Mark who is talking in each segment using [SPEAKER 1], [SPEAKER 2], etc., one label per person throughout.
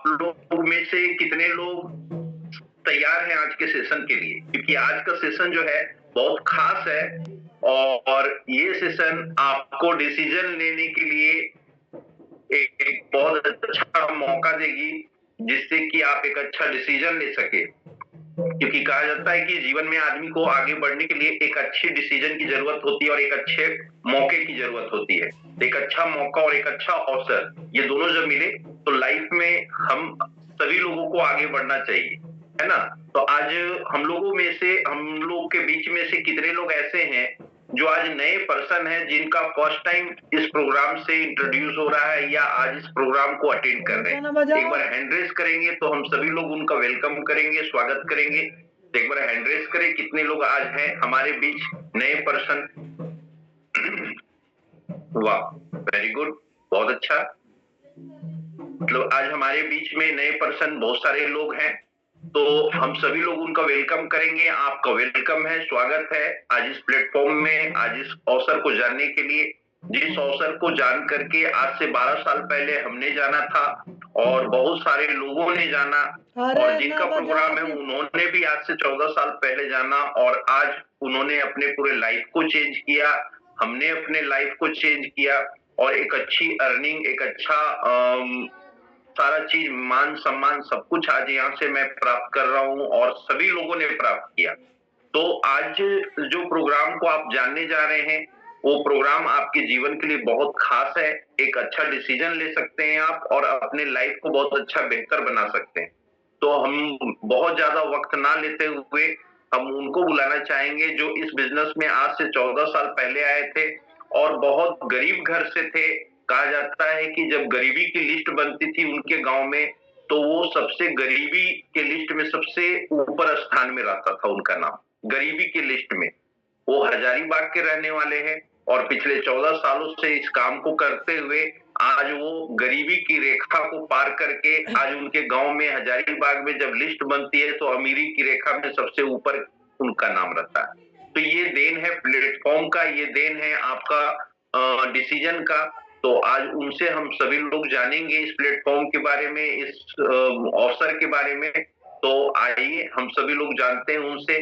[SPEAKER 1] लोग में से कितने लोग तैयार हैं आज के सेशन के लिए, क्योंकि आज का सेशन जो है बहुत खास है और ये सेशन आपको डिसीजन लेने के लिए एक बहुत अच्छा मौका देगी, जिससे कि आप एक अच्छा डिसीजन ले सके। क्योंकि कहा जाता है कि जीवन में आदमी को आगे बढ़ने के लिए एक अच्छी डिसीजन की जरूरत होती है और एक अच्छे मौके की जरूरत होती है। एक अच्छा मौका और एक अच्छा अवसर, ये दोनों जब मिले तो लाइफ में हम सभी लोगों को आगे बढ़ना चाहिए, है ना? तो आज हम लोग के बीच में से कितने लोग ऐसे हैं जो आज नए पर्सन हैं, जिनका फर्स्ट टाइम इस प्रोग्राम से इंट्रोड्यूस हो रहा है या आज इस प्रोग्राम को अटेंड कर रहे हैं। एक बार हैंड रेस करेंगे तो हम सभी लोग उनका वेलकम करेंगे, स्वागत करेंगे। एक बार हैंड रेस करें, कितने लोग आज हैं हमारे बीच नए पर्सन? वाह, वेरी गुड, बहुत अच्छा। मतलब आज हमारे बीच में नए पर्सन बहुत सारे लोग हैं, तो हम सभी लोग उनका वेलकम करेंगे। आपका वेलकम है, स्वागत है आज इस प्लेटफॉर्म में, आज इस अवसर को जानने के लिए, जिस अवसर को जान करके आज से 12 साल पहले हमने जाना था और बहुत सारे लोगों ने जाना, और जिनका प्रोग्राम है उन्होंने भी आज से 14 साल पहले जाना और आज उन्होंने अपने पूरे लाइफ को चेंज किया, हमने अपने लाइफ को चेंज किया और एक अच्छी अर्निंग, एक अच्छा सारा चीज, मान सम्मान, सब कुछ आज यहाँ से मैं प्राप्त कर रहा हूँ और सभी लोगों ने प्राप्त किया। तो आज जो प्रोग्राम को आप जानने जा रहे हैं, वो प्रोग्राम आपके जीवन के लिए बहुत खास है। एक अच्छा डिसीजन ले सकते हैं आप और अपने लाइफ को बहुत अच्छा बेहतर बना सकते हैं। तो हम बहुत ज्यादा वक्त ना लेते हुए हम उनको बुलाना चाहेंगे जो इस बिजनेस में आज से 14 साल पहले आए थे और बहुत गरीब घर से थे। कहा जाता है कि जब गरीबी की लिस्ट बनती थी उनके गांव में, तो वो सबसे गरीबी के लिस्ट में सबसे ऊपर स्थान में रहता था उनका नाम, गरीबी की लिस्ट में। वो हजारीबाग के रहने वाले हैं और पिछले 14 सालों से इस काम को करते हुए आज वो गरीबी की रेखा को पार करके आज उनके गांव में, हजारीबाग में जब लिस्ट बनती है तो अमीरी की रेखा में सबसे ऊपर उनका नाम रहता है। तो ये देन है प्लेटफॉर्म का, ये देन है आपका डिसीजन का। तो आज उनसे हम सभी लोग जानेंगे इस प्लेटफॉर्म के बारे में, इस अवसर के बारे में। तो आइए हम सभी लोग जानते हैं उनसे।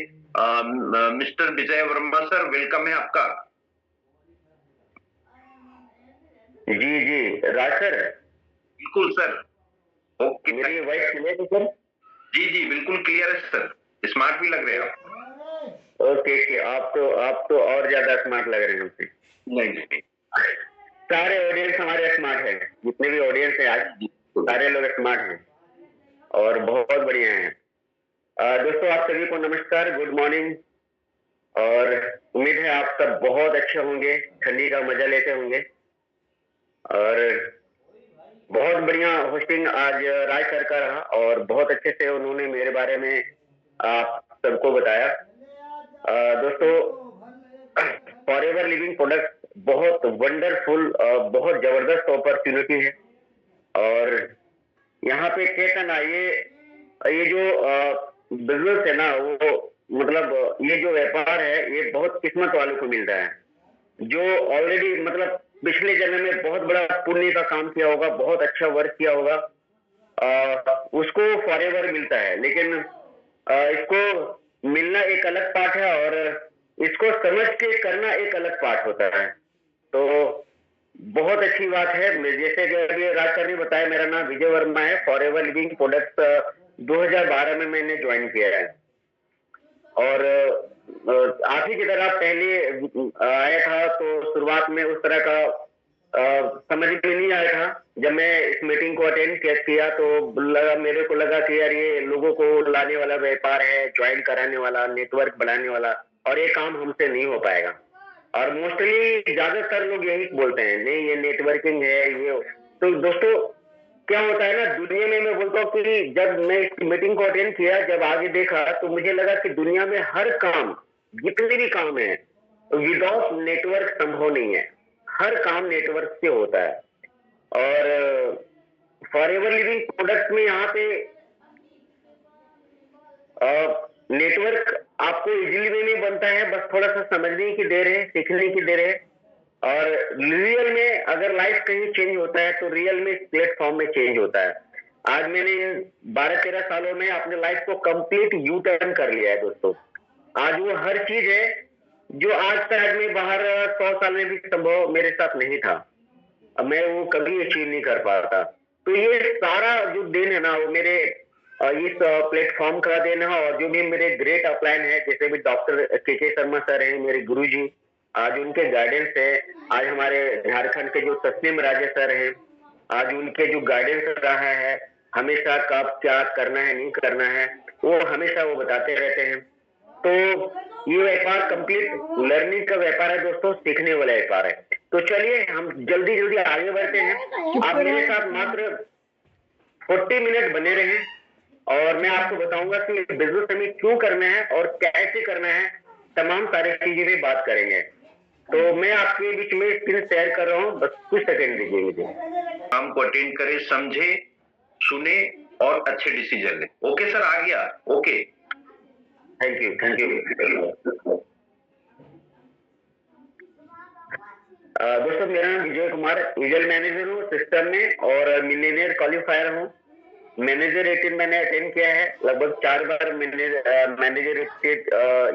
[SPEAKER 1] मिस्टर विजय वर्मा सर, वेलकम है आपका।
[SPEAKER 2] जी जी राज सर।
[SPEAKER 1] बिल्कुल सर, ओके।
[SPEAKER 2] मेरी वॉइस क्लियर है सर?
[SPEAKER 1] जी जी बिल्कुल क्लियर है सर, स्मार्ट भी लग रहे हैं आप।
[SPEAKER 2] ओके, आप तो और ज्यादा स्मार्ट लग रहे हैं हमसे।
[SPEAKER 1] नहीं,
[SPEAKER 2] सारे ऑडियंस हमारे स्मार्ट है, जितने भी ऑडियंस है आज सारे लोग स्मार्ट हैं और बहुत बढ़िया हैं। दोस्तों आप सभी को नमस्कार, गुड मॉर्निंग। और उम्मीद है आप सब बहुत अच्छे होंगे, ठंडी का मजा लेते होंगे। और बहुत बढ़िया होस्टिंग आज राज सर का रहा और बहुत अच्छे से उन्होंने मेरे बारे में आप सबको बताया। दोस्तों फॉरएवर लिविंग प्रोडक्ट बहुत वंडरफुल, बहुत जबरदस्त अपॉर्चुनिटी है। और यहाँ पे कहता ना, ये जो बिजनेस है ना, वो मतलब ये जो व्यापार है, ये बहुत किस्मत वालों को मिलता है, जो ऑलरेडी मतलब पिछले जन्म में बहुत बड़ा पुण्य का काम किया होगा, बहुत अच्छा वर्क किया होगा, उसको फॉरएवर मिलता है। लेकिन इसको मिलना एक अलग पार्ट है और इसको समझ के करना एक अलग पार्ट होता है। तो बहुत अच्छी बात है। जैसे कि अभी राज सर ने बताया, मेरा नाम विजय वर्मा है। फॉरएवर लिविंग प्रोडक्ट्स 2012 में मैंने ज्वाइन किया है और आप ही की तरह पहले आया था तो शुरुआत में उस तरह का समझ में नहीं आया था। जब मैं इस मीटिंग को अटेंड किया तो मेरे को लगा कि यार ये लोगों को लाने वाला व्यापार है, ज्वाइन कराने वाला, नेटवर्क बनाने वाला, और ये काम हमसे नहीं हो पाएगा। और मोस्टली ज्यादातर लोग यही बोलते हैं, नहीं ये नेटवर्किंग है ये। तो दोस्तों क्या होता है ना, दुनिया में मैं बोलता हूँ कि जब मैं इस मीटिंग को अटेंड किया, जब आगे देखा तो मुझे लगा कि दुनिया में हर काम, जितने भी काम है, विदाउट नेटवर्क संभव नहीं है। हर काम नेटवर्क से होता है। और फॉरएवर लिविंग प्रोडक्ट में यहाँ पे नेटवर्क आपको इजीली वे में बनता है, बस थोड़ा सा समझने की देर है, सीखने की देर है। और रियल में अगर लाइफ कहीं चेंज होता है तो रियल में प्लेटफॉर्म में चेंज होता है। आज मैंने 12-13 सालों में अपने लाइफ को कंप्लीट यू टर्न कर लिया है दोस्तों। आज वो हर चीज है जो आज तक में बाहर 100 साल में भी संभव मेरे साथ नहीं था, मैं वो कभी अचीव नहीं कर पाता। तो ये सारा जो दिन है ना वो मेरे इस प्लेटफॉर्म का देन है, और जो भी मेरे ग्रेट अपलाइन है, जैसे भी डॉक्टर के शर्मा सर हैं मेरे गुरुजी, आज उनके गाइडेंस है। आज हमारे झारखंड के जो तस्लीम राजे सर हैं, आज उनके जो गाइडेंस रहा है, हमेशा कब क्या करना है नहीं करना है वो हमेशा वो बताते रहते हैं। तो ये व्यापार कंप्लीट लर्निंग का व्यापार है दोस्तों, सीखने वाला व्यापार है। तो चलिए हम जल्दी जल्दी आगे बढ़ते हैं। आप मेरे साथ मात्र 40 मिनट बने रहें और मैं आपको बताऊंगा कि बिजनेस हमें क्यों करना है और कैसे करना है, तमाम सारी चीजें भी बात करेंगे। तो मैं आपके बीच में स्क्रीन शेयर कर रहा हूँ, बस कुछ सेकंड दीजिए मुझे।
[SPEAKER 1] काम को अटेंड करें, समझे, सुने और अच्छे डिसीजन ले। ओके सर, आ गया। Okay,
[SPEAKER 2] thank you, thank you. दोस्तों मेरा नाम विजय कुमार, ईगल मैनेजर हूँ सिस्टम में और मिलियनियर क्वालिफायर हूँ। मैनेजर 18 मैंने अटेंड किया है, लगभग 4 बार मैनेजर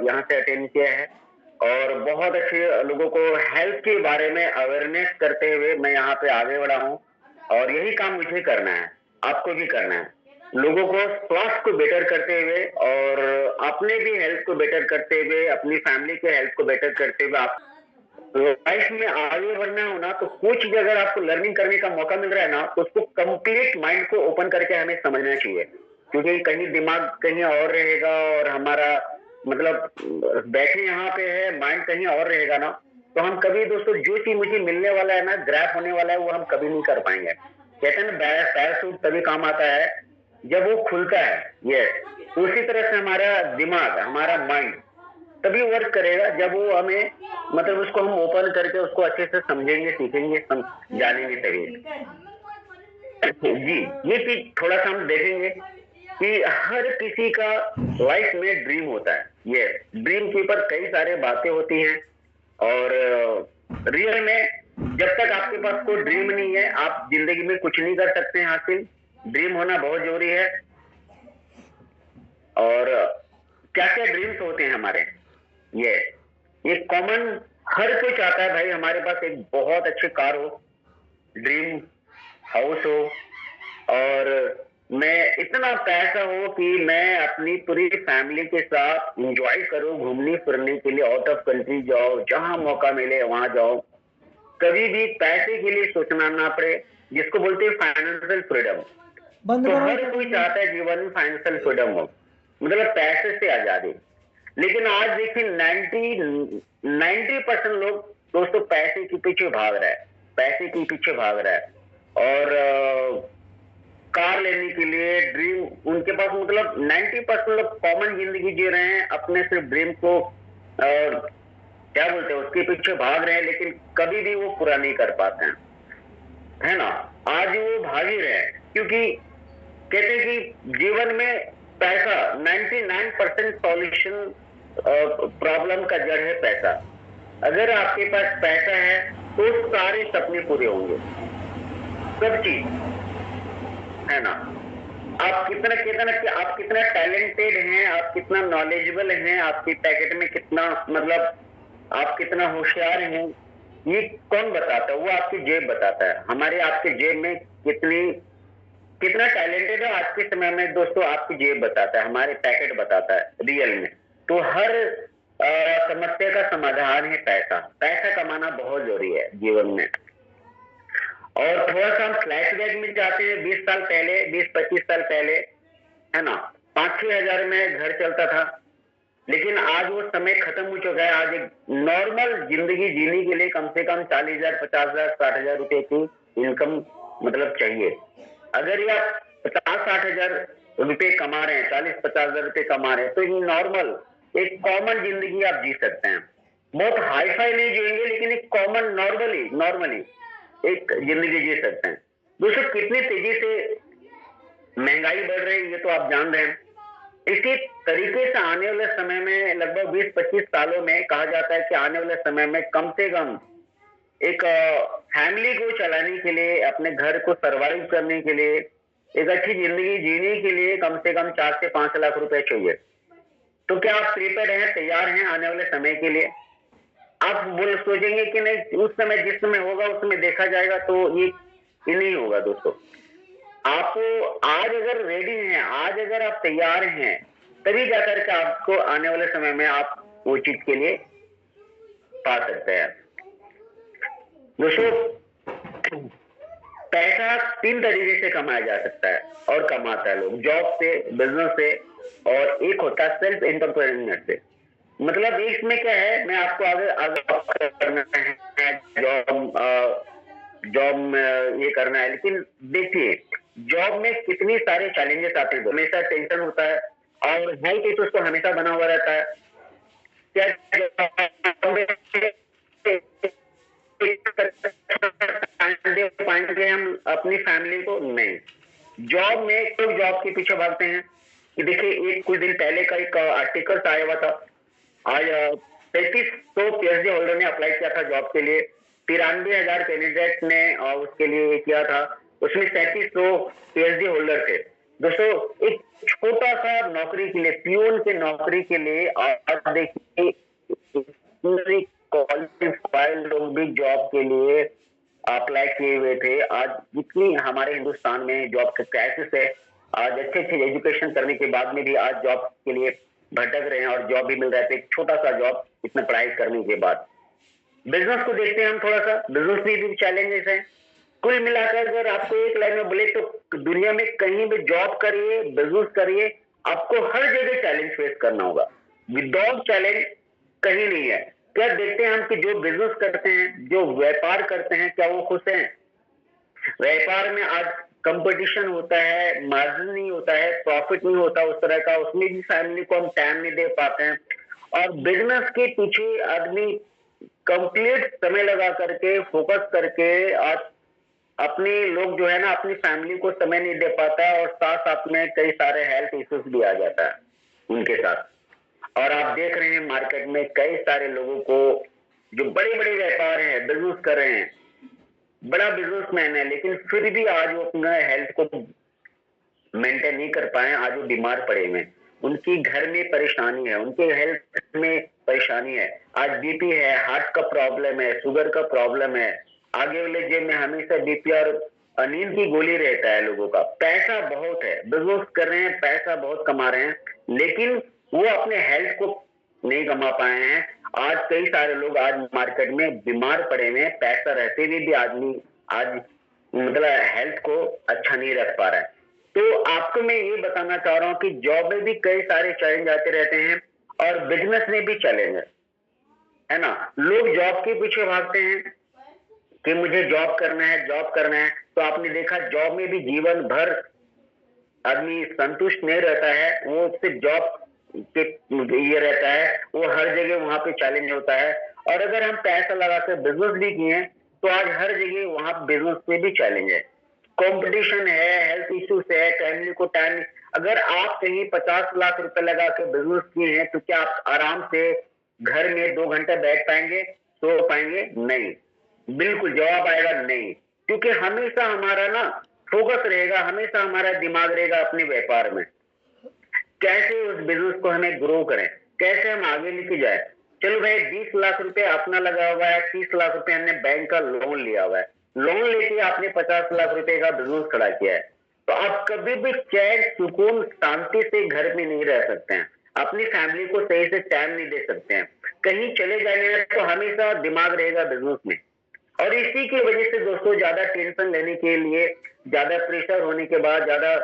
[SPEAKER 2] यहाँ से अटेंड किया है और बहुत अच्छे लोगों को हेल्थ के बारे में अवेयरनेस करते हुए मैं यहाँ पे आगे बढ़ा हूँ। और यही काम मुझे करना है, आपको भी करना है, लोगों को स्वास्थ्य को बेटर करते हुए और अपने भी हेल्थ को बेटर करते हुए, अपनी फैमिली के हेल्थ को बेटर करते हुए आप लाइफ में आगे बढ़ना हो ना, तो कुछ भी अगर आपको लर्निंग करने का मौका मिल रहा है ना, तो उसको कंप्लीट माइंड को ओपन करके हमें समझना चाहिए। क्योंकि कहीं दिमाग कहीं और रहेगा और हमारा मतलब बैठे यहाँ पे है, माइंड कहीं और रहेगा ना, तो हम कभी दोस्तों जो चीज मुझे मिलने वाला है ना, ग्रैप होने वाला है, वो हम कभी नहीं कर पाएंगे। कहते हैं ना पैराशूट तभी काम आता है जब वो खुलता है। यस, उसी तरह से हमारा दिमाग, हमारा माइंड तभी वर्क करेगा जब वो हमें मतलब उसको हम ओपन करके उसको अच्छे से समझेंगे, सीखेंगे, जानेंगे तभी। जी, ये चीज थोड़ा सा हम देखेंगे कि हर किसी का लाइफ में ड्रीम होता है। ये ड्रीम के ऊपर कई सारे बातें होती हैं और रियल में जब तक आपके पास कोई ड्रीम नहीं है, आप जिंदगी में कुछ नहीं कर सकते हैं हासिल। ड्रीम होना बहुत जरूरी है। और क्या क्या ड्रीम्स होते हैं हमारे, ये कॉमन हर कोई चाहता है भाई हमारे पास एक बहुत अच्छी कार हो, ड्रीम हाउस हो, और मैं इतना पैसा हो कि मैं अपनी पूरी फैमिली के साथ एंजॉय करूं, घूमने फिरने के लिए आउट ऑफ कंट्री जाओ, जहां मौका मिले वहां जाओ, कभी भी पैसे के लिए सोचना ना पड़े, जिसको बोलते हैं फाइनेंशियल फ्रीडम। तो हर कोई चाहता है जीवन में फाइनेंशियल फ्रीडम हो, मतलब पैसे से आजादी। लेकिन आज देखिए 90% लोग दोस्तों पैसे के पीछे भाग रहा है, पैसे के पीछे भाग रहा है। और कार लेने के लिए ड्रीम उनके पास, मतलब 90% लोग कॉमन जिंदगी जी रहे हैं, अपने सिर्फ ड्रीम को क्या बोलते हैं उसके पीछे भाग रहे हैं, लेकिन कभी भी वो पूरा नहीं कर पाते हैं, है ना। आज वो भाग ही रहे हैं क्योंकि कहते हैं कि जीवन में पैसा 99% सॉल्यूशन प्रॉब्लम का जड़ है पैसा। अगर आपके पास पैसा है तो सारे सपने पूरे होंगे, सब चीज, है ना। आप कितना टैलेंटेड हैं, आप कितना नॉलेजेबल हैं, आपकी पैकेट में कितना, मतलब आप कितना होशियार हैं, ये कौन बताता है? वो आपकी जेब बताता है। हमारे आपके जेब में कितना टैलेंटेड है आज के समय में दोस्तों, आपकी जेब बताता है, हमारे पैकेट बताता है रियल में। तो हर समस्या का समाधान है पैसा। पैसा कमाना बहुत जरूरी है जीवन में। और थोड़ा सा हम फ्लैशबैक में जाते हैं 20 साल पहले, 20-25 साल पहले, है ना, 5-6 हजार में घर चलता था, लेकिन आज वो समय खत्म हो चुका है। आज एक नॉर्मल जिंदगी जीने के लिए कम से कम 40,000, 50,000, 60,000 रुपए की इनकम मतलब चाहिए। अगर ये आप 50-60 हजार रुपए कमा रहे हैं, 40-50 हजार रुपए कमा रहे हैं, तो ये नॉर्मल एक कॉमन जिंदगी आप जी सकते हैं। बहुत हाई फाई नहीं जिएंगे, लेकिन एक कॉमन नॉर्मली एक जिंदगी जी सकते हैं। दोस्तों कितनी तेजी से महंगाई बढ़ रही है ये तो आप जान रहे हैं। इसी तरीके से आने वाले समय में लगभग 20-25 सालों में कहा जाता है कि आने वाले समय में कम से कम एक फैमिली को चलाने के लिए, अपने घर को सरवाइव करने के लिए एक अच्छी जिंदगी जीने के लिए कम से कम 4 से 5 लाख रुपए चाहिए। तो क्या आप प्रिपेयर्ड हैं, तैयार हैं आने वाले समय के लिए? आप बोल सोचेंगे कि नहीं उस समय जिस समय होगा उस समय देखा जाएगा, तो ये नहीं होगा दोस्तों। आप आज अगर रेडी हैं, आज अगर आप तैयार हैं, तभी जाकर के आपको आने वाले समय में आप वो चीज के लिए पा सकते हैं। दोस्तों, पैसा 3 तरीके से कमाया जा सकता है और कमाता है लोग, जॉब से, बिजनेस से, और एक होता है सेल्फ एंटरप्रेन्योर से। मतलब इसमें क्या है, मैं आपको आगे करना है, जॉब में ये करना है। लेकिन देखिए, जॉब में कितनी सारे चैलेंजेस आते हैं, हमेशा टेंशन होता है और हेल्थ इश्यूज तो हमेशा बना हुआ रहता है। क्या पाएंगे हम अपनी फैमिली को? नहीं। जॉब में तो जॉब के पीछे भागते हैं कि देखिए, एक कुछ दिन पहले का एक आर्टिकल आया हुआ था। आज 3300 पीएचडी होल्डर ने अप्लाई किया था जॉब के लिए, 93,000 कैंडिडेट ने उसके लिए किया था, उसमें 3700 पीएचडी होल्डर थे। दोस्तों, एक छोटा सा नौकरी के लिए, पियून के नौकरी के लिए आज देखिए क्वालिफाइड लोग भी जॉब के लिए अप्लाई किए हुए थे। आज जितनी हमारे हिंदुस्तान में जॉब का क्राइसिस है, आज अच्छे अच्छे एजुकेशन करने के बाद में भी आज जॉब के लिए भटक रहे हैं और जॉब भी मिल रहा है, एक छोटा सा जॉब इतना पढ़ाई करने के बाद। बिजनेस को देखते हैं हम थोड़ा सा, बिजनेस में भी चैलेंजेस हैं। कुल मिलाकर अगर आपको एक लाइन में बोले तो दुनिया में कहीं भी जॉब करिए, बिजनेस करिए, आपको हर जगह चैलेंज फेस करना होगा। विदाउट चैलेंज कहीं नहीं है। क्या देखते हैं हम कि जो बिजनेस करते हैं, जो व्यापार करते हैं, क्या वो खुश हैं? व्यापार में आज कंपटीशन होता है, मार्जिन नहीं होता है, प्रॉफिट नहीं होता उस तरह का, उसमें भी फैमिली को हम टाइम नहीं दे पाते हैं। और बिजनेस के पीछे आदमी कंप्लीट समय लगा करके, फोकस करके, आज अपने लोग जो है ना, अपनी फैमिली को समय नहीं दे पाता है, और साथ साथ में कई सारे हेल्थ इश्यूज भी आ जाता है उनके साथ। और आप देख रहे हैं मार्केट में कई सारे लोगों को जो बड़े बड़े व्यापार हैं, बिजनेस कर रहे हैं, बड़ा बिजनेसमैन है, लेकिन फिर भी आज वो अपना हेल्थ को मेंटेन नहीं कर पाए, आज वो बीमार पड़े हुए हैं। उनकी घर में परेशानी है, उनके हेल्थ में परेशानी है, आज बीपी है, हार्ट का प्रॉब्लम है, शुगर का प्रॉब्लम है, आगे वाले जेब में हमेशा बीपी और नींद की गोली रहता है लोगों का। पैसा बहुत है, बिजनेस कर रहे हैं, पैसा बहुत कमा रहे हैं, लेकिन वो अपने हेल्थ को नहीं कमा पाए हैं। आज कई सारे लोग आज मार्केट में बीमार पड़े हुए हैं, पैसा रहते हुए भी आदमी आज मतलब हेल्थ को अच्छा नहीं रख पा रहा है। तो आपको मैं ये बताना चाह रहा हूँ कि जॉब में भी कई सारे चैलेंज आते रहते हैं और बिजनेस में भी चैलेंज है ना। लोग जॉब के पीछे भागते हैं कि मुझे जॉब करना है, जॉब करना है। तो आपने देखा जॉब में भी जीवन भर आदमी संतुष्ट नहीं रहता है, वो सिर्फ जॉब के ये रहता है, वो हर जगह वहां पे चैलेंज होता है। और अगर हम पैसा लगाकर बिजनेस भी किए तो आज हर जगह वहां बिजनेस पे भी चैलेंज है, कंपटीशन है, हेल्थ इश्यूज है, फैमिली को टाइम। अगर आप कहीं 50 लाख रुपए लगा के बिजनेस किए हैं तो क्या आप आराम से घर में 2 घंटे बैठ पाएंगे, सो पाएंगे? नहीं, बिल्कुल जवाब आएगा नहीं। क्योंकि हमेशा हमारा ना फोकस रहेगा, हमेशा हमारा दिमाग रहेगा अपने व्यापार में, कैसे उस बिजनेस को हमें ग्रो करें, कैसे हम आगे लेके जाए। चलो भाई, 20 लाख रुपए अपना लगा हुआ है, 30 लाख रुपए हमने बैंक का लोन लिया हुआ है, लोन लेके आपने 50 लाख रुपए का बिजनेस खड़ा किया है, तो आप कभी भी चैन, सुकून, शांति से घर में नहीं रह सकते हैं, अपनी फैमिली को सही से टाइम नहीं दे सकते हैं। कहीं चले जाएंगे तो हमेशा दिमाग रहेगा बिजनेस में। और इसी की वजह से दोस्तों, ज्यादा टेंशन लेने के लिए, ज्यादा प्रेशर होने के बाद, ज्यादा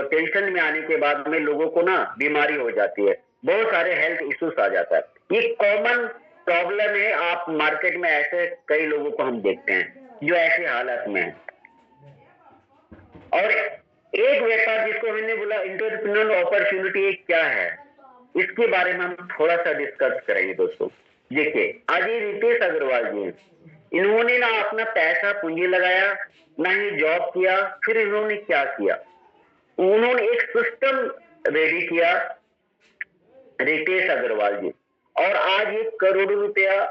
[SPEAKER 2] टेंशन में आने के बाद में लोगों को ना बीमारी हो जाती है, बहुत सारे हेल्थ इश्यूज आ जाता है। ये कॉमन प्रॉब्लम है, आप मार्केट में ऐसे कई लोगों को हम देखते हैं जो ऐसी हालत में है। और एक व्यापार जिसको मैंने बोला एंटरप्रेन्योर अपॉर्चुनिटी क्या है, इसके बारे में हम थोड़ा सा डिस्कस करेंगे दोस्तों। देखिए, आज ये रितेश अग्रवाल जी, इन्होंने ना अपना पैसा पूंजी लगाया, ना ही जॉब किया, फिर इन्होंने क्या किया, उन्होंने एक सिस्टम रेडी किया, रितेश अग्रवाल जी, और आज ये करोड़ों रुपया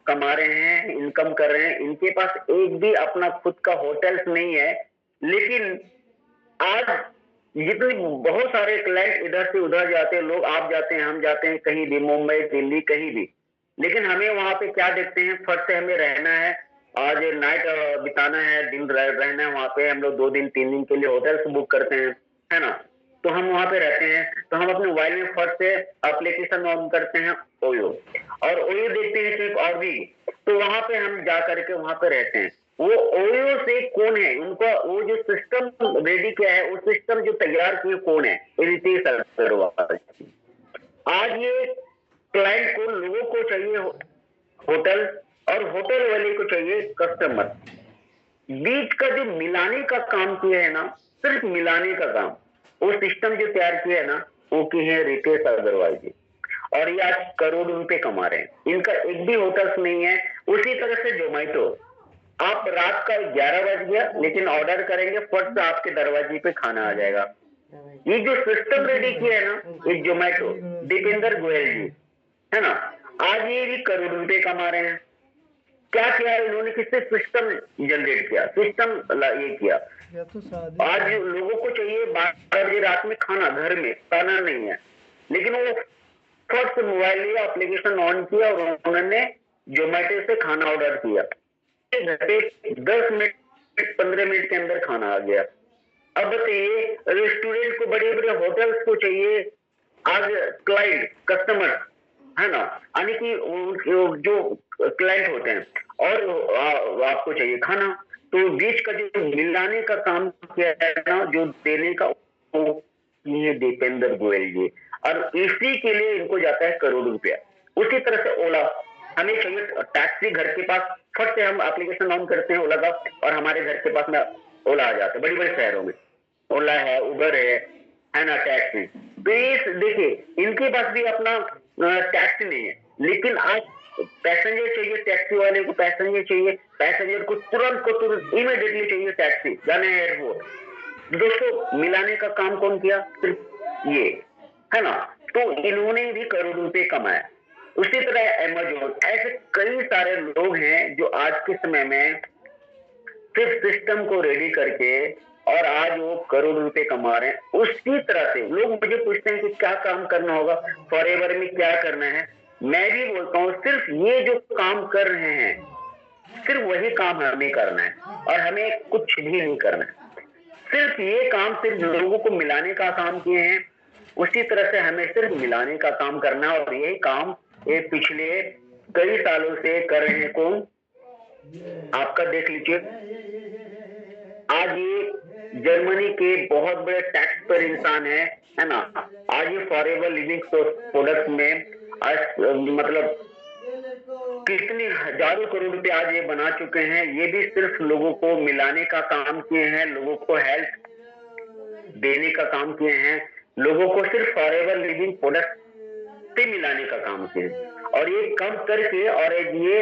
[SPEAKER 2] कमा रहे हैं, इनकम कर रहे हैं। इनके पास एक भी अपना खुद का होटल नहीं है, लेकिन आज जितने बहुत सारे क्लाइंट इधर से उधर जाते हैं, लोग आप जाते हैं, हम जाते हैं, कहीं भी, मुंबई, दिल्ली, कहीं भी, लेकिन हमें वहां पे क्या देखते हैं, फट से हमें रहना है, आज नाइट बिताना है, दिन रहना है वहां पे, हम लोग 2 दिन 3 दिन के लिए होटल्स बुक करते हैं, है ना। तो हम वहां पे रहते हैं, तो हम अपने मोबाइल में फट से एप्लीकेशन ऑन करते हैं ओयो, और ओयो देखते हैं कि और भी, तो वहां पे हम जा करके वहां पे रहते हैं। वो ओयो से कौन है, उनका वो जो सिस्टम रेडी किया है, वो सिस्टम जो तैयार किए कौन है, रितेश अग्रवाल। आज ये क्लाइंट को, लोगों को चाहिए होटल, और होटल वाले को चाहिए कस्टमर। बीच का जो मिलाने का काम किया है ना, सिर्फ मिलाने का काम, वो सिस्टम जो तैयार किया है ना, वो की है रितेश अग्रवाल जी, और ये आज करोड़ों रुपए कमा रहे हैं। इनका एक भी होटल्स नहीं है। उसी तरह से जोमेटो, आप रात का 11 बज गया, लेकिन ऑर्डर करेंगे, फट से आपके दरवाजे पे खाना आ जाएगा। ये जो सिस्टम रेडी किया है ना, ये जोमेटो, दीपेंद्र गोयल जी, है ना, आज ये भी करोड़ रुपए कमा रहे हैं। क्या किया इन्होंने, किससे सिस्टम जनरेट किया, सिस्टम ये किया। आज लोगों को चाहिए 12 बजे रात में खाना, घर में खाना नहीं है, लेकिन वो फट से मोबाइल लिया, एप्लीकेशन ऑन किया, और उन्होंने जोमेटो से खाना ऑर्डर किया, 10 मिनट 15 मिनट के अंदर खाना आ गया। अब बताइए, रेस्टोरेंट को, बड़े बड़े होटल्स को चाहिए आज क्लाइंट, कस्टमर, है ना, यानी कि जो क्लाइंट होते हैं, और आपको चाहिए खाना। तो बीच का जो मिलाने का काम किया है ना, जो देने का, ये दीपेंद्र गोयल जी, और इसी के लिए इनको जाता है करोड़ रुपया। उसी तरह से ओला, हमें चाहिए टैक्सी घर के पास, फट से हम एप्लीकेशन ऑन करते हैं ओला का, और हमारे घर के पास में ओला आ जाता है। बड़ी बड़ी शहरों में ओला है, उबर है ना, टैक्सी। तो ये देखिए, इनके पास भी अपना टैक्सी नहीं है, लेकिन आज पैसेंजर चाहिए, टैक्सी वाले को पैसेंजर चाहिए, पैसेंजर को तुरंत इमीडिएटली चाहिए टैक्सी, जाना है एयरपोर्ट। दोस्तों, मिलाने का काम कौन किया, सिर्फ ये, है ना। तो इन्होंने भी करोड़ रुपए कमाया। उसी तरह अमेजोन, ऐसे कई सारे लोग हैं जो आज के समय में सिर्फ सिस्टम को रेडी करके, और आज वो करोड़ रुपए कमा रहे हैं। उसी तरह से लोग मुझे पूछते हैं कि क्या काम करना होगा, फॉरएवर में क्या करना है। मैं भी बोलता हूँ, सिर्फ ये जो काम कर रहे हैं, सिर्फ वही काम हमें करना है, और हमें कुछ भी नहीं करना है। सिर्फ ये काम, सिर्फ लोगों को मिलाने का काम किए हैं। उसी तरह से हमें सिर्फ मिलाने का काम करना है, और यही काम ये पिछले कई सालों से कर रहे हैं। कौन, आपका देख लीजिए, आज ये जर्मनी के बहुत बड़े टैक्स पर इंसान है ना। आज ये फॉरएवर लिविंग प्रोडक्ट में आज मतलब कितने हजारों करोड़ रुपए आज ये बना चुके हैं। ये भी सिर्फ लोगों को मिलाने का काम किए हैं, लोगों को हेल्प देने का काम किए हैं, लोगों को सिर्फ फॉरएवर लिविंग प्रोडक्ट से मिलाने का काम किए, और ये कम करके, और ये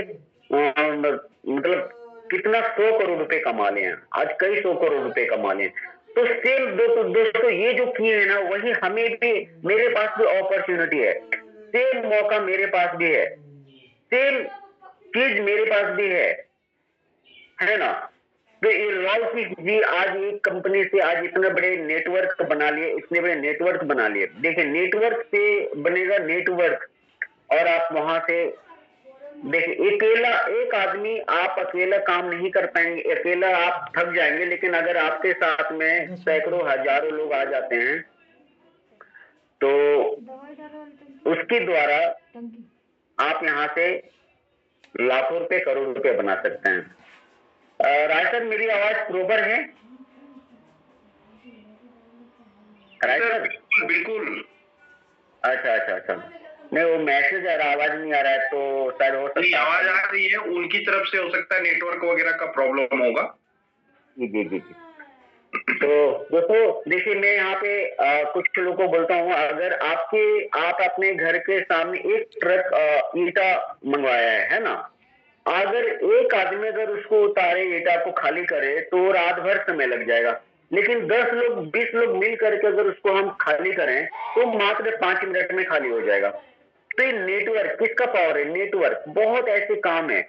[SPEAKER 2] मतलब कितना 100 करोड़ रुपए कमा ले हैं, आज कई 100 करोड़ रुपए कमा ले। तो सेम दोस्तों ये जो किए हैं ना, वही हमें भी, मेरे पास भी अपॉर्चुनिटी है, सेम मौका मेरे पास भी है, सेम चीज मेरे पास भी है ना। तो ये राव जी आज एक कंपनी से आज इतने बड़े नेटवर्क बना लिए, इतने बड़े नेटवर्क बना लिए। देखिए, नेटवर्क से बनेगा नेटवर्क, और आप वहां से देखिए, अकेला एक आदमी, आप अकेला काम नहीं कर पाएंगे, अकेला आप थक जाएंगे, लेकिन अगर आपके साथ में सैकड़ों हजारों लोग आ जाते हैं, तो उसके द्वारा आप यहाँ से लाखों रुपए, करोड़ रुपए बना सकते हैं। राय सर, मेरी आवाज प्रॉपर है? राय सर,
[SPEAKER 1] बिल्कुल।
[SPEAKER 2] अच्छा, नहीं, वो मैसेज आ रहा, आवाज नहीं आ रहा है, तो शायद हो सकता है
[SPEAKER 1] आवाज आ रही है, उनकी तरफ से हो सकता है नेटवर्क वगैरह का प्रॉब्लम होगा।
[SPEAKER 2] जी। तो दोस्तों देखिए, मैं यहाँ पे कुछ लोगों को बोलता हूँ, अगर आप अपने घर के सामने एक ट्रक ईटा मंगवाया है ना, अगर एक आदमी अगर उसको उतारे, ईटा को खाली करे, तो रात भर समय लग जाएगा। लेकिन 10 लोग 20 लोग मिल करके अगर उसको हम खाली करें, तो मात्र 5 मिनट में खाली हो जाएगा। तो ये नेटवर्क, किसका पावर है? नेटवर्क। बहुत ऐसे काम है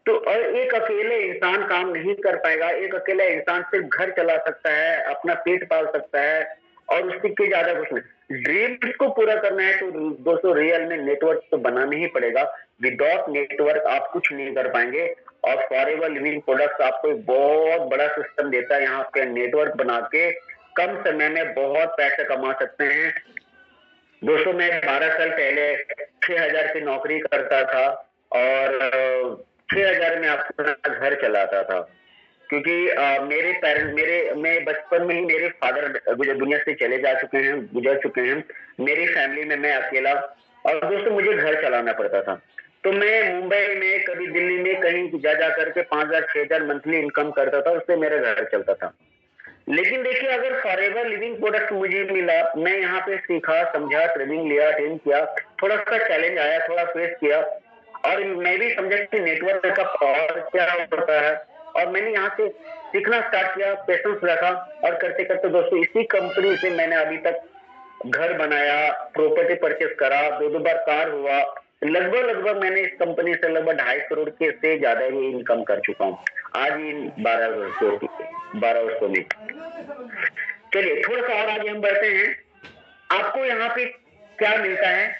[SPEAKER 2] तो और एक अकेले इंसान काम नहीं कर पाएगा, एक अकेला इंसान सिर्फ घर चला सकता है, अपना पेट पाल सकता है और उसके ज्यादा कुछ नहीं। ड्रीम्स को पूरा करना है तो दोस्तों रियल में नेटवर्क तो बनाना ही पड़ेगा। विदाउट नेटवर्क आप कुछ नहीं कर पाएंगे। और फॉरएवर लिविंग प्रोडक्ट्स आपको एक बहुत बड़ा सिस्टम देता है, यहाँ पे नेटवर्क बना के कम समय में बहुत पैसे कमा सकते हैं। दोस्तों मैं 12 साल पहले 6,000 की नौकरी करता था और 6,000 में अपना घर चलाता था, क्योंकि मेरे पेरेंट्स मैं बचपन में ही मेरे फादर दुनिया से चले जा चुके हैं, गुजर चुके हैं। मेरी फैमिली में मैं अकेला, और दोस्तों मुझे घर चलाना पड़ता था। तो मैं मुंबई में कभी दिल्ली में कहीं जा करके 5,000 6,000 मंथली इनकम करता था, उससे मेरा घर चलता था। लेकिन देखिए अगर फॉरएवर लिविंग प्रोडक्ट मुझे मिला, मैं यहाँ पे सीखा, समझा, ट्रेनिंग लिया, अटेंड किया, थोड़ा सा चैलेंज आया, थोड़ा फेस किया, और मैं भी समझा कि नेटवर्क का पावर क्या होता है, और मैंने यहाँ से सीखना स्टार्ट किया, पेशेंस रखा, और करते करते दोस्तों इसी कंपनी से मैंने अभी तक घर बनाया, प्रॉपर्टी परचेस करा, 2 बार कार हुआ, लगभग मैंने इस कंपनी से लगभग 2.5 करोड़ के से ज्यादा ही इनकम कर चुका हूँ आज इन 12 वर्षों में। चलिए थोड़ा सा और आगे हम बढ़ते हैं। आपको यहाँ पे क्या मिलता है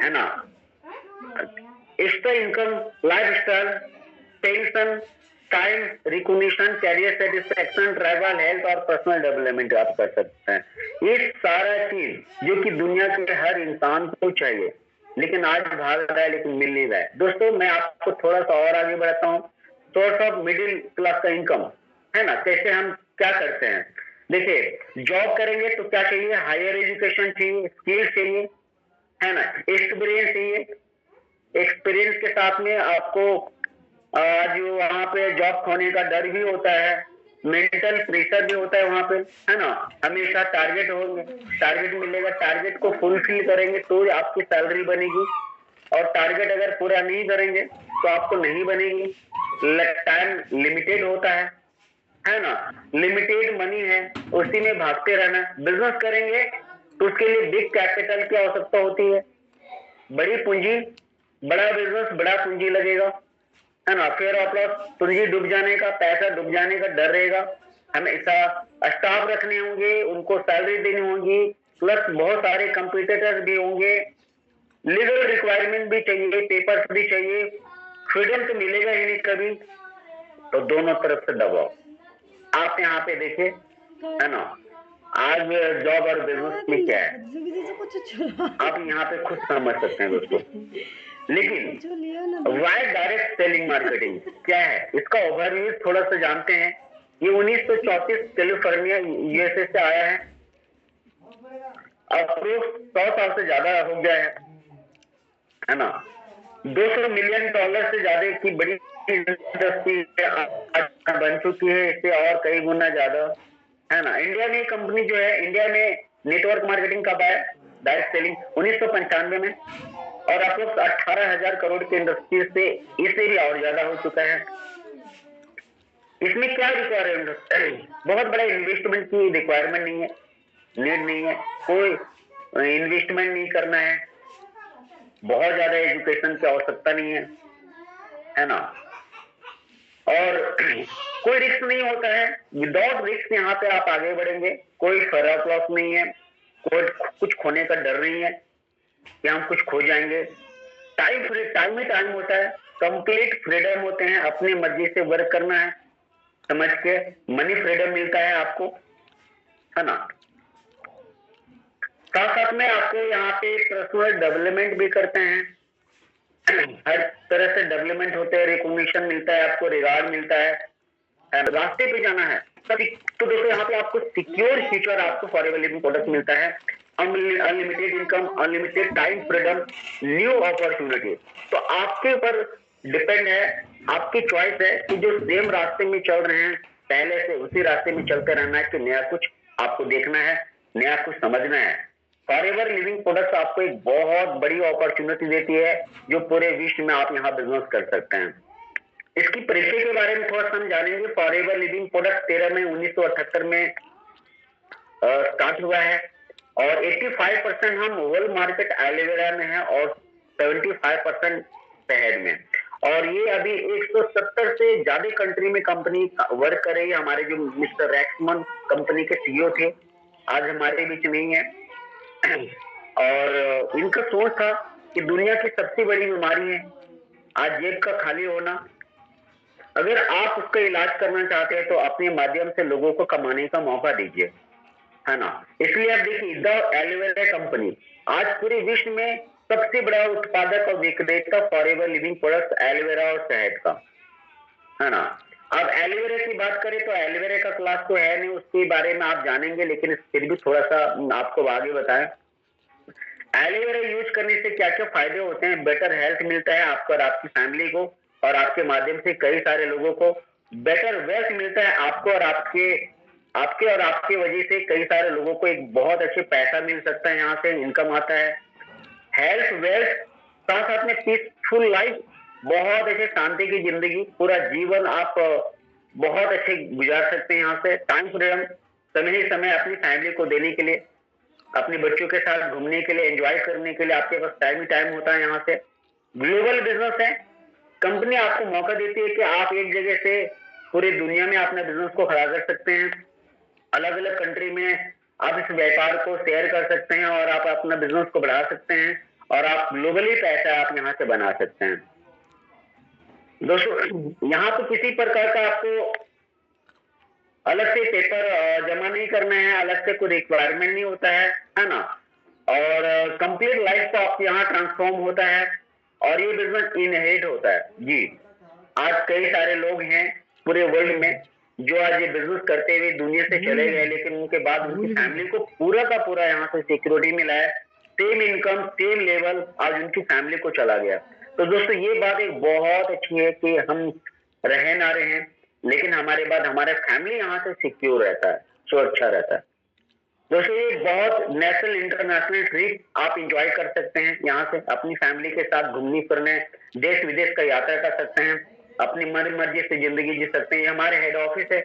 [SPEAKER 2] ना? Extra income, life style, pension, time recognition, career satisfaction, travel, health और पर्सनल डेवलपमेंट आप कर सकते हैं। ये सारा चीज जो कि दुनिया के हर इंसान को चाहिए, लेकिन आज भाग रहा है लेकिन मिल नहीं रहा है। दोस्तों मैं आपको थोड़ा सा और आगे बढ़ाता हूँ। सोर्स ऑफ मिडिल क्लास का इनकम है ना, कैसे हम क्या करते हैं। देखिए जॉब करेंगे तो क्या चाहिए, हायर एजुकेशन चाहिए, स्किल चाहिए, है ना, एक्सपीरियंस चाहिए। एक्सपीरियंस के साथ में आपको जो वहां पे जॉब खोने का डर भी होता है, मेंटल प्रेशर भी होता है वहां पे, है ना। हमेशा टारगेट होंगे, टारगेट मिलेगा, टारगेट को फुलफिल करेंगे तो आपकी सैलरी बनेगी, और टारगेट अगर पूरा नहीं करेंगे तो आपको नहीं बनेगी। टाइम लिमिटेड होता है ना, लिमिटेड मनी है, उसी में भागते रहना। बिजनेस करेंगे तो उसके लिए बिग कैपिटल की आवश्यकता होती है, बड़ी पूंजी, बड़ा बिजनेस, बड़ा पूंजी लगेगा, है ना। फिर आप पूंजी डूब जाने का, पैसा डूब जाने का डर रहेगा, हमेशा स्टाफ रखने होंगे, उनको सैलरी देनी होगी, प्लस बहुत सारे कंपटीटर्स भी होंगे, लीगल रिक्वायरमेंट भी चाहिए, पेपर्स भी चाहिए, फ्रीडम तो मिलेगा ही नहीं कभी। तो दोनों तरफ से दबाव। आप यहाँ पे देखिए, है ना, आज जॉब और बिजनेस में क्या है आप यहाँ पे खुद समझ सकते हैं दोस्तों। लेकिन वाई डायरेक्ट सेलिंग मार्केटिंग क्या है, इसका ओवरव्यू थोड़ा सा जानते हैं। ये 1934 कैलिफोर्निया यूएसए से आया है, अप्रोक्स 100 साल से ज्यादा हो गया है ना। $200 मिलियन से ज्यादा की बड़ी इंडस्ट्री बन चुकी है, इससे और कई गुना ज्यादा, है ना। इंडिया में कंपनी जो है, इंडिया में नेटवर्क मार्केटिंग कब आया, डायरेक्ट सेलिंग 1995 में, और अप्रोक्स 18,000 करोड़ की इंडस्ट्री से इससे भी और ज्यादा हो चुका है। इसमें क्या रिक्वायरमेंट है, बहुत बड़ा इन्वेस्टमेंट की रिक्वायरमेंट नहीं है, नीड नहीं है, कोई इन्वेस्टमेंट नहीं करना है, बहुत ज्यादा एजुकेशन की आवश्यकता नहीं है ना, और कोई रिस्क नहीं होता है। विदाउट रिस्क यहाँ पे आप आगे बढ़ेंगे, कोई फर्क लॉस नहीं है, कोई कुछ खोने का डर नहीं है कि हम कुछ खो जाएंगे। टाइम ही टाइम होता है, कंप्लीट फ्रीडम होते हैं, अपनी मर्जी से वर्क करना है, समझ के मनी फ्रीडम मिलता है आपको, है ना। साथ साथ में आपको यहाँ पे पर्सनल डेवलपमेंट भी करते हैं, हर तरह से डेवलपमेंट होते हैं, रिकॉग्निशन मिलता है, आपको रिवार्ड मिलता है, रास्ते पे जाना है तो देखो यहाँ पे आपको सिक्योर फ्यूचर, आपको फॉरएवर लिविंग प्रोडक्ट मिलता है, unlimited income, unlimited time freedom, new opportunity. तो आपके ऊपर डिपेंड है, आपकी चॉइस है कि जो सेम रास्ते में चल रहे हैं पहले से, उसी रास्ते में चलते रहना है कि नया कुछ आपको देखना है, नया कुछ समझना है। फॉरएवर लिविंग प्रोडक्ट्स आपको एक बहुत बड़ी अपॉर्चुनिटी देती है, जो पूरे विश्व में आप यहाँ बिजनेस कर सकते हैं। इसकी परिचय के बारे में थोड़ा सा हम जानेंगे। फॉरएवर लिविंग प्रोडक्ट 13 मई 1978 में स्टार्ट हुआ है, और 85% हम वर्ल्ड मार्केट एलोवेरा में है और 75% शहद में। और ये अभी 170 से ज्यादा कंट्री में कंपनी वर्क कर रही है। हमारे जो मिस्टर रैक्समन कंपनी के सीईओ थे, आज हमारे बीच नहीं है। और इनका सोच था कि दुनिया की सबसे बड़ी बीमारी है आज जेब का खाली होना। अगर आप उसका इलाज करना चाहते हैं तो अपने माध्यम से लोगों को कमाने का मौका दीजिए, है ना। इसलिए आप देखिए, द एलोवेरा कंपनी आज पूरे विश्व में सबसे बड़ा उत्पादक और विक्रेता फॉरएवर लिविंग प्रोडक्ट्स एलोवेरा और शहद का, है ना। अब एलोवेरा की बात करें तो एलोवेरा का क्लास तो है नहीं, उसके बारे में आप जानेंगे, लेकिन फिर भी थोड़ा सा आपको आगे बताएं। एलोवेरा यूज करने से क्या क्या फायदे होते हैं। बेटर हेल्थ मिलता है आपको और आपकी फैमिली को, और आपके माध्यम से कई सारे लोगों को बेटर वेल्थ मिलता है। आपको और आपके वजह से कई सारे लोगों को एक बहुत अच्छे पैसा मिल सकता है, यहाँ से इनकम आता है। हेल्थ वेल्थ, साथ साथ में पीसफुल लाइफ, बहुत अच्छे शांति की जिंदगी, पूरा जीवन आप बहुत अच्छे गुजार सकते हैं यहाँ से। टाइम फ्रीडम, समय ही समय अपनी फैमिली को देने के लिए, अपने बच्चों के साथ घूमने के लिए, एंजॉय करने के लिए आपके पास टाइम ही टाइम होता है यहाँ से। ग्लोबल बिजनेस है, कंपनी आपको मौका देती है कि आप एक जगह से पूरी दुनिया में अपने बिजनेस को खड़ा कर सकते हैं। अलग अलग कंट्री में आप इस व्यापार को शेयर कर सकते हैं और आप अपना बिजनेस को बढ़ा सकते हैं, और आप ग्लोबली पैसा आप यहाँ से बना सकते हैं। दोस्तों, यहाँ तो किसी प्रकार का आपको अलग से पेपर जमा नहीं करना है, अलग से कोई रिक्वायरमेंट नहीं होता है ना। और कंप्लीट लाइफ तो आपके यहाँ ट्रांसफॉर्म होता है, और ये बिजनेस इनहेरिट होता है जी। आज कई सारे लोग हैं पूरे वर्ल्ड में जो आज ये बिजनेस करते हुए दुनिया से चले गए, लेकिन उनके बाद उनकी फैमिली को पूरा का पूरा यहाँ से सिक्योरिटी मिला है। सेम इनकम, सेम लेवल आज उनकी फैमिली को चला गया। तो दोस्तों, ये बात एक बहुत अच्छी है कि हम रहे ना रहे, लेकिन हमारे बाद हमारा फैमिली यहाँ से सिक्योर रहता है, सुरक्षा रहता है। दोस्तों, ये बहुत नेशनल इंटरनेशनल ट्रिप आप इंजॉय कर सकते हैं, यहाँ से अपनी फैमिली के साथ घूमने फिरने, देश विदेश का यात्रा कर सकते हैं, अपनी मन मर्जी से जिंदगी जी सकते हैं। ये हमारे हेड ऑफिस है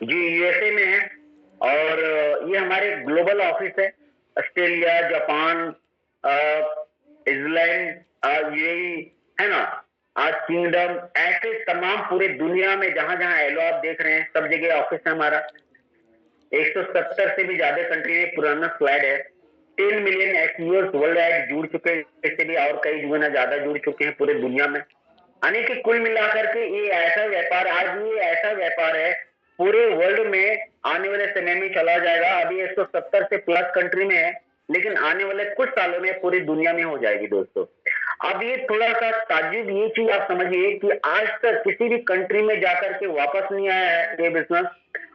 [SPEAKER 2] जी, यूएसए में है, और ये हमारे ग्लोबल ऑफिस है, ऑस्ट्रेलिया, जापान, इजलैंड, यूएई, है ना, आज किंगडम, ऐसे तमाम पूरे दुनिया में जहां जहां एलो आप देख रहे हैं, सब जगह ऑफिस है हमारा। 170 से भी ज्यादा कंट्री में पुराना स्लाइड है। 10 मिलियन एक्सयूजर्स वर्ल्ड वाइड जुड़ चुके हैं, इससे भी और कई गुना ज्यादा जुड़ चुके हैं पूरे दुनिया में। यानी कि कुल मिलाकर के ये ऐसा व्यापार, आज ये ऐसा व्यापार है पूरे वर्ल्ड में आने वाले समय में चला जाएगा। अभी 170 से प्लस कंट्री में है, लेकिन आने वाले कुछ सालों में पूरी दुनिया में हो जाएगी दोस्तों। अब ये थोड़ा सा ताज्जुब ये चीज आप समझिए कि आज तक किसी भी कंट्री में जाकर के वापस नहीं आया है ये बिजनेस।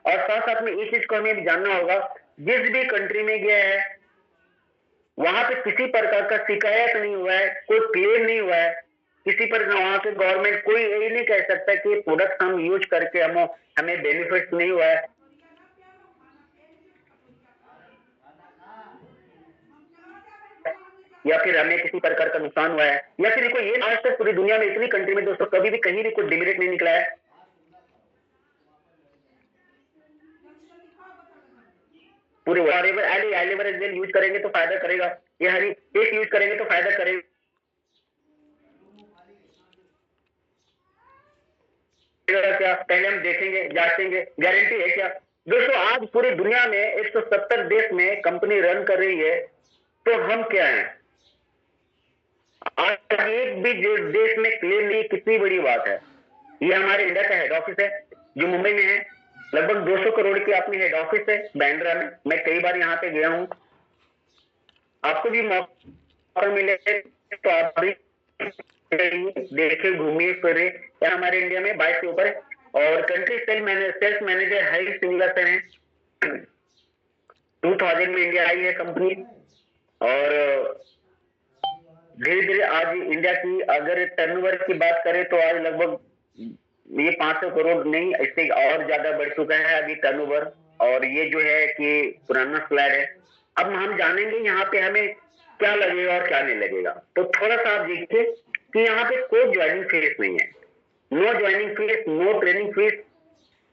[SPEAKER 2] और साथ साथ में एक चीज को हमें भी जानना होगा, जिस भी कंट्री में गया है वहां पे किसी प्रकार का शिकायत नहीं हुआ है, कोई क्लेम नहीं हुआ है किसी पर। वहां से गवर्नमेंट कोई यही नहीं कह सकता कि प्रोडक्ट हम यूज करके हमें बेनिफिट नहीं हुआ है। या फिर हमें किसी प्रकार का नुकसान हुआ है, या फिर कोई ये आज तक पूरी दुनिया में इतनी कंट्री में दोस्तों कभी भी कहीं भी कोई डिमेरिट नहीं निकला है। पूरे एलोवेरा जेल यूज करेंगे तो फायदा करेगा, ये हरी पेस्ट यूज करेंगे तो फायदा करेगा क्या, पहले हम देखेंगे, जांचेंगे, गारंटी है क्या। दोस्तों, आज पूरी दुनिया में 170 देश में कंपनी रन कर रही है, तो हम क्या हैं। आज एक भी देश में क्लेम नहीं, कितनी बड़ी बात है। ये हमारे इंडिया का हेड ऑफिस है जो मुंबई में है। लगभग 200 करोड़ की अपनी हेड ऑफिस है बांद्रा में। मैं कई बार यहाँ पे गया हूँ, आपको भी मौका मिले तो आप भी देखे, घूमिए फिरे। यहाँ हमारे इंडिया में 22 के ऊपर है, और कंट्री सेल्स मैनेजर हरी सिंगलासन है। 2000 में इंडिया आई है कंपनी, और धीरे धीरे आज इंडिया की अगर टर्नओवर की बात करें तो आज लगभग ये 500 करोड़ नहीं, इससे और ज्यादा बढ़ चुका है अभी टर्नओवर। और ये जो है कि पुराना स्लाइड है। अब हम जानेंगे यहाँ पे हमें क्या लगेगा और क्या नहीं लगेगा। तो थोड़ा सा आप देखिए कि यहाँ पे कोई ज्वाइनिंग फीस नहीं है, no joining fees, no training fees,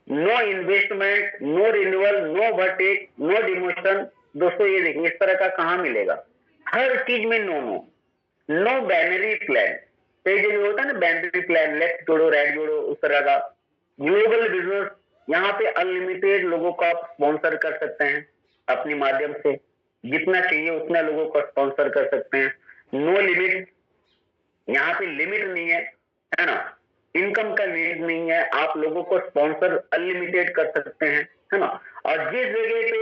[SPEAKER 2] no investment, no renewal, no overtake, no demotion. दोस्तों, ये देखिए इस तरह का कहाँ मिलेगा। हर चीज में no no, no binary plan. तो जो होता है ना बाउंड्री प्लान, लेफ्ट जोड़ो राइट जोड़ो, उस तरह का ग्लोबल बिजनेस, यहाँ पे अनलिमिटेड लोगों को आप स्पॉन्सर कर सकते हैं अपने माध्यम से, जितना चाहिए उतना लोगों को स्पॉन्सर कर सकते हैं, नो लिमिट, यहाँ पे लिमिट नहीं है ना, इनकम का लिमिट नहीं है, आप लोगों को स्पॉन्सर अनलिमिटेड कर सकते हैं, है ना। और जिस जगह पे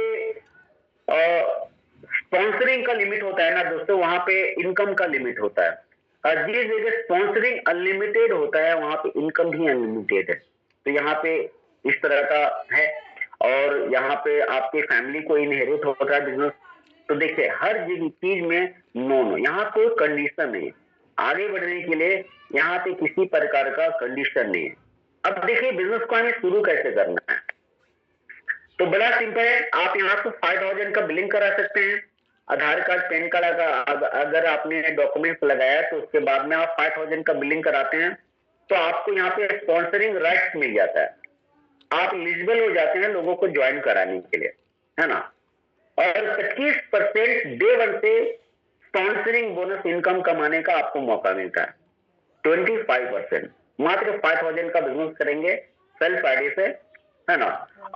[SPEAKER 2] स्पॉन्सरिंग का लिमिट होता है ना दोस्तों, वहां पे इनकम का लिमिट होता है, और जिस जगह स्पॉन्सरिंग अनलिमिटेड होता है वहां पे इनकम भी अनलिमिटेड है। तो यहाँ पे इस तरह का है, और यहाँ पे आपकी फैमिली को इनहेरिट होता है बिजनेस। तो देखिए हर चीज में नो, यहाँ कोई कंडीशन नहीं है आगे बढ़ने के लिए, यहाँ पे किसी प्रकार का कंडीशन नहीं है। अब देखिए बिजनेस को हमें शुरू कैसे करना है, तो बड़ा सिंपल है, आप यहाँ से 5000 का बिलिंग करा सकते हैं, आधार कार्ड पैन कार्ड का अगर आपने डॉक्यूमेंट्स लगाया तो उसके बाद में आप 5000 का बिलिंग कराते हैं, तो आपको यहाँ पे स्पॉन्सरिंग राइट्स मिल जाता है, आप एलिजिबल हो जाते हैं लोगों को ज्वाइन कराने के लिए, है ना। और 25% डे 1 से स्पॉन्सरिंग बोनस इनकम कमाने का आपको मौका मिलता है। 25% मात्र 5000 का बिजनेस करेंगे सेल्फ आईडी से, है ना,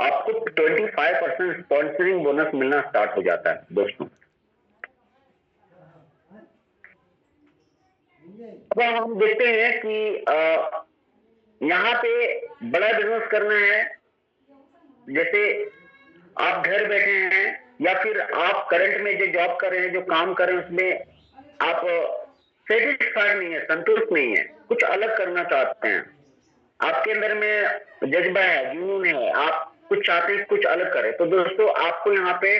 [SPEAKER 2] आपको 25% स्पॉन्सरिंग बोनस मिलना स्टार्ट हो जाता है दोस्तों। अब हम देखते हैं कि यहाँ पे बड़ा बिजनेस करना है, जैसे आप घर बैठे हैं या फिर आप करंट में जो जॉब कर रहे हैं, जो काम कर रहे हैं, उसमें आप सेटिस्फाइड नहीं है, संतुष्ट नहीं है, कुछ अलग करना चाहते हैं, आपके अंदर में जज्बा है, जुनून है, आप कुछ चाहते हैं कुछ अलग करें, तो दोस्तों आपको यहाँ पे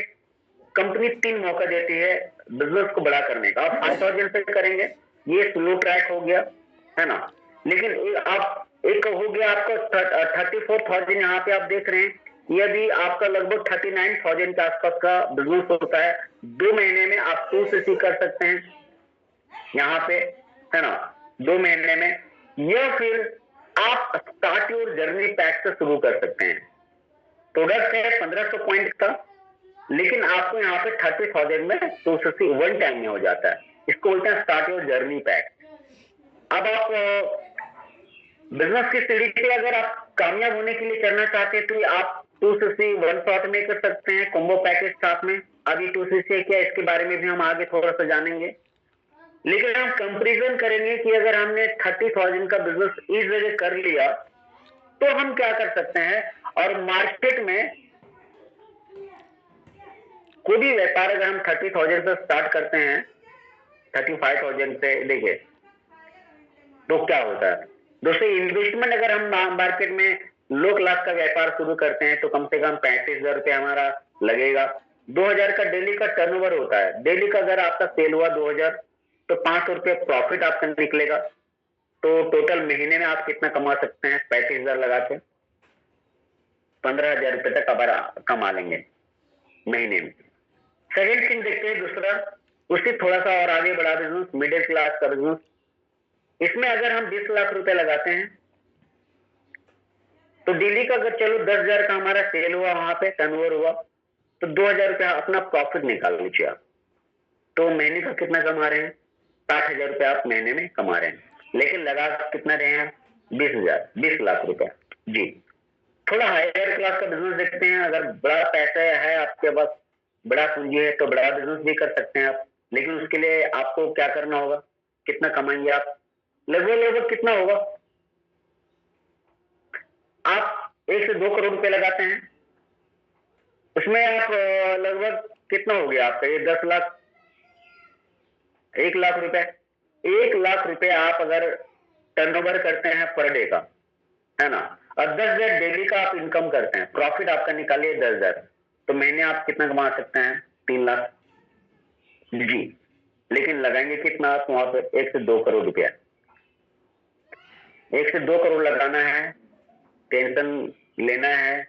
[SPEAKER 2] कंपनी 3 मौका देती है बिजनेस को बड़ा करने का। आप 5000 से करेंगे, ये स्लो ट्रैक हो गया, है ना, लेकिन आप एक हो गया आपका 34,000, यहाँ पे आप देख रहे हैं, ये भी आपका लगभग 39,000 के आसपास का बिजनेस होता है। 2 महीने में आप 2cc कर सकते हैं यहाँ पे, है ना, 2 महीने में, या फिर आप स्टार्ट योर जर्नी पैक से शुरू कर सकते हैं। प्रोडक्ट है 1500 पॉइंट का, लेकिन आपको यहाँ पे 30,000 में 2cc 1 टाइम में हो जाता है, इसको बोलते हैं स्टार्ट योर जर्नी पैक। अब आप बिजनेस की सीढ़ी पे अगर आप कामयाब होने के लिए करना चाहते हैं तो आप 2cc 1 शॉट में कर सकते हैं, कॉम्बो पैकेज साथ में। अभी 2cc है क्या, इसके बारे में भी हम आगे थोड़ा सा जानेंगे, लेकिन हम कंपैरिजन करेंगे कि अगर हमने 30,000 का बिजनेस इस जगह कर लिया तो हम क्या कर सकते हैं, और मार्केट में कोई भी व्यापार अगर हम 30,000 से स्टार्ट करते हैं, 35,000 से, देखिए तो क्या होता है दोस्तों, इन्वेस्टमेंट अगर हम मार्केट में लाख का व्यापार शुरू करते हैं तो कम से कम 35,000 रुपये हमारा लगेगा। 2000 का डेली का टर्नओवर होता है, डेली का अगर आपका सेल हुआ 2000 तो 500 रुपये प्रॉफिट आपका निकलेगा। तो टोटल महीने में आप कितना कमा सकते हैं, 35,000 लगा के 15,000 रुपये तक आप कमा लेंगे महीने में। सेकेंड थिंग देखते हैं दूसरा, उससे थोड़ा सा और आगे बढ़ा बिजनेस, मिडिल क्लास का बिजनेस। इसमें अगर हम 20 लाख रुपए लगाते हैं तो डेली का अगर चलो 10,000 का हमारा सेल हुआ, वहां पे टर्नओवर हुआ, तो 2,000 रुपया अपना प्रॉफिट निकाल लीजिए आप, तो महीने का कितना कमा रहे हैं, 60,000 रुपया आप महीने में कमा रहे हैं, लेकिन लगा कितना रहे हैं, 20,000, 20 लाख रुपया जी। थोड़ा हायर क्लास का बिजनेस देखते हैं, अगर बड़ा पैसा है आपके पास, बड़ा पूंजी है, तो बड़ा बिजनेस भी कर सकते हैं आप, लेकिन उसके लिए आपको क्या करना होगा, कितना कमाएंगे आप, लगभग कितना होगा, आप 1 से 2 करोड़ रुपए लगाते हैं, उसमें आप लगभग कितना हो गया आपका, ये 10 लाख, 1 लाख रुपए, 1 लाख रुपए आप अगर टर्नओवर करते हैं पर डे का, है ना, और 10,000 डेली का आप इनकम करते हैं, प्रॉफिट आपका निकालिए 10,000, तो महीने आप कितना कमा सकते हैं, 3 लाख जी। लेकिन लगाएंगे कितना आप वहां पर, 1 से 2 करोड़ रुपया, 1 से 2 करोड़ लगाना है, टेंशन लेना है,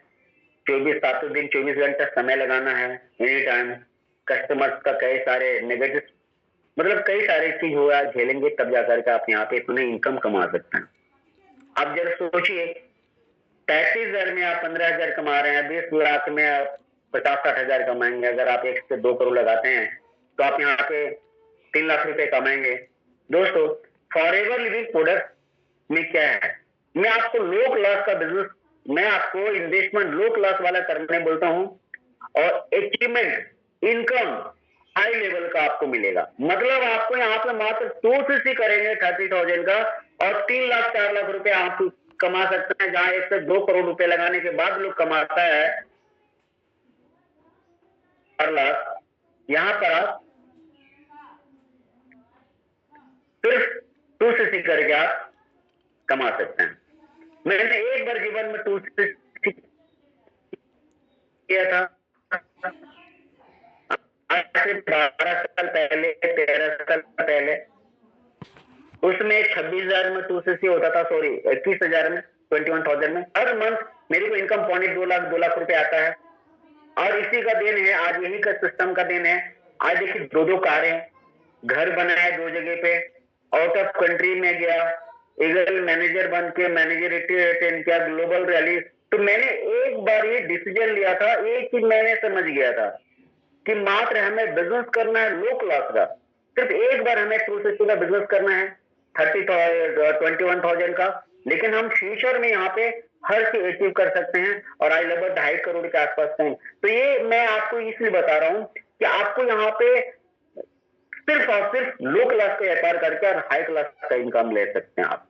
[SPEAKER 2] 7 दिन 24 घंटा समय लगाना है, एनी टाइम, कस्टमर्स का कई सारे नेगेटिव, मतलब कई सारे चीज हुआ झेलेंगे, तब जाकर के आप यहाँ पे इतने इनकम कमा सकते हैं। आप जरा सोचिए, 35,000 में आप 15,000 कमा रहे हैं, 20 लाख में आप 50-60,000 कमाएंगे, अगर आप 1 से 2 करोड़ लगाते हैं तो आप यहाँ पे 3 लाख रुपए कमाएंगे। दोस्तों फॉरएवर लिविंग प्रोडक्ट में क्या है, मैं आपको लो क्लास का बिजनेस, मैं आपको इन्वेस्टमेंट लो क्लास वाला करने बोलता हूं, और अचीवमेंट इनकम हाई लेवल का आपको मिलेगा। मतलब आपको यहाँ पे मात्र 2 सीसी करेंगे 30,000 का, और 3 लाख 4 लाख रुपए आप कमा सकते हैं, जहां 1 से 2 करोड़ रुपए लगाने के बाद लोग कमाता है 4 लाख, यहां पर आप सिर्फ 2 सीसी करके आप कमा सकते हैं। मैंने एक बार जीवन में 2 सीसी किया था, आज से 12 साल पहले, 13 साल पहले। उसमें 26,000 में 2 सीसी होता था, सॉरी 21,000 में, 21,000 में। हर मंथ मेरे को इनकम 2 लाख रुपए आता है, और इसी का देन है, आज यही का सिस्टम का देन है। आज देखिए 2 कारें, घर बनाए 2 जगह पे, आउट ऑफ कंट्री में गया, ईगल मैनेजर बन के मैनेजरिटी अटेंड किया, ग्लोबल रैली। तो मैंने एक बार ये डिसीजन लिया था, एक ही महीने समझ गया था कि मात्र हमें बिजनेस करना है लो क्लास का, सिर्फ एक बार हमें 2 सीसी का बिजनेस करना है 21,000 का, लेकिन हम फ्यूचर में यहाँ पे हर चीज अचीव कर सकते हैं, और आज लगभग 2.5 करोड़ के आसपास हैं। तो ये मैं आपको इसलिए बता रहा हूं कि आपको यहाँ पे सिर्फ और सिर्फ लो क्लास का व्यापार करके और हाई क्लास का इनकम ले सकते हैं आप।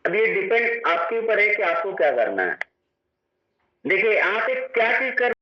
[SPEAKER 2] अब ये डिपेंड आपके ऊपर है कि आपको क्या करना है। देखिए यहाँ पे क्या चीज कर